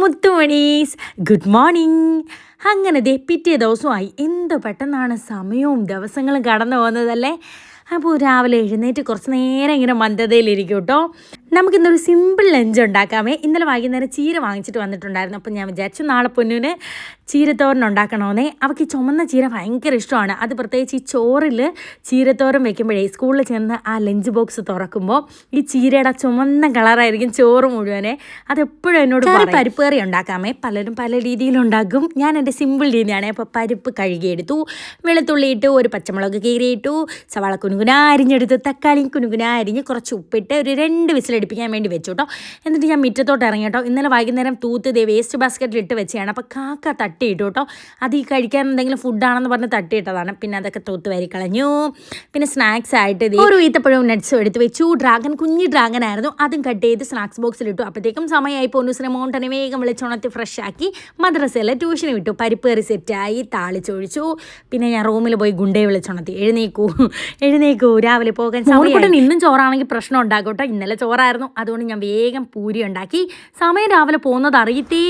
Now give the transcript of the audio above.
മുത്തുമണീസ് good morning. അങ്ങനെ പിറ്റേ ദിവസമായി. എന്ത് പെട്ടെന്നാണ് സമയവും ദിവസങ്ങളും കടന്നു പോകുന്നതല്ലേ. അപ്പോൾ രാവിലെ എഴുന്നേറ്റ് കുറച്ച് നേരം ഇങ്ങനെ മന്ദതയിലിരിക്കും കേട്ടോ. നമുക്കിന്നൊരു സിമ്പിൾ ലഞ്ച് ഉണ്ടാക്കാമേ. ഇന്നലെ വൈകുന്നേരം ചീര വാങ്ങിച്ചിട്ട് വന്നിട്ടുണ്ടായിരുന്നു. അപ്പം ഞാൻ വിചാരിച്ചു നാളെ പൊന്നിന് ചീരത്തോരൻ ഉണ്ടാക്കണമെന്നേ. അവൾക്ക് ഈ ചുമന്ന ചീര ഭയങ്കര ഇഷ്ടമാണ്. അത് പ്രത്യേകിച്ച് ഈ ചോറിൽ ചീരത്തോരൻ വെക്കുമ്പോഴേ സ്കൂളിൽ ചെന്ന് ആ ലഞ്ച് ബോക്സ് തുറക്കുമ്പോൾ ഈ ചീരയുടെ ചുമന്ന കളറായിരിക്കും ചോറ് മുഴുവനെ. അതെപ്പോഴും എന്നോട് പരിപ്പ് കറി ഉണ്ടാക്കാമേ. പലരും പല രീതിയിലുണ്ടാക്കും. ഞാൻ എൻ്റെ സിമ്പിൾ രീതിയാണ്. അപ്പോൾ പരിപ്പ് കഴുകിയെടുത്തു, വെളുത്തുള്ളി ഇട്ടു, ഒരു പച്ചമുളക് കീറിയിട്ടു, സവാള കുനുകുന അരിഞ്ഞെടുത്ത്, തക്കാളി കുനുകുന അരിഞ്ഞ്, കുറച്ച് ഉപ്പിട്ട് ഒരു 2 വിസിലടിപ്പിക്കാൻ വേണ്ടി വെച്ചു കേട്ടോ. എന്നിട്ട് ഞാൻ മുറ്റത്തോട്ട് ഇറങ്ങി കേട്ടോ. ഇന്നലെ വൈകുന്നേരം തൂത്ത് വേസ്റ്റ് ബാസ്ക്കറ്റിൽ ഇട്ട് വെച്ചാണ്. അപ്പോൾ കാക്ക തട്ടിയിട്ടു കേട്ടോ. അത് ഈ കഴിക്കാൻ എന്തെങ്കിലും ഫുഡാണെന്ന് പറഞ്ഞ് തട്ടിയിട്ടതാണ്. പിന്നെ അതൊക്കെ തൂത്ത് വരിക്കളഞ്ഞു. പിന്നെ സ്നാക്സ് ആയിട്ട് ഒരു ഈത്തപ്പഴവും നട്ട്സും എടുത്ത് വെച്ചു. കുഞ്ഞി ഡ്രാഗൺ ആയിരുന്നു, അതും കട്ട് ചെയ്ത് സ്നാക്സ് ബോക്സിലിട്ടു. അപ്പോഴത്തേക്കും സമയമായി. പൊന്നൂസിനെ മോണ്ടനെ വേഗം വിളിച്ചുണർത്തി ഫ്രഷ് ആക്കി മദ്രസയിൽ ട്യൂഷന് വിട്ടു. പരിപ്പ് കറി സെറ്റായി, താളിച്ചൊഴിച്ചു. പിന്നെ ഞാൻ റൂമിൽ പോയി ഗുണ്ടയെ വിളിച്ചുണർത്തി. എഴുന്നേക്കൂ രാവിലെ പോകാൻ സമയം. ഇന്നും ചോറാണെങ്കിൽ പ്രശ്നം ഉണ്ടാക്കും കേട്ടോ. ഇന്നലെ ചോറായിരുന്നു, അതുകൊണ്ട് ഞാൻ വേഗം പൂരി ഉണ്ടാക്കി. സമയം രാവിലെ പോകുന്നത് അറിയത്തേ.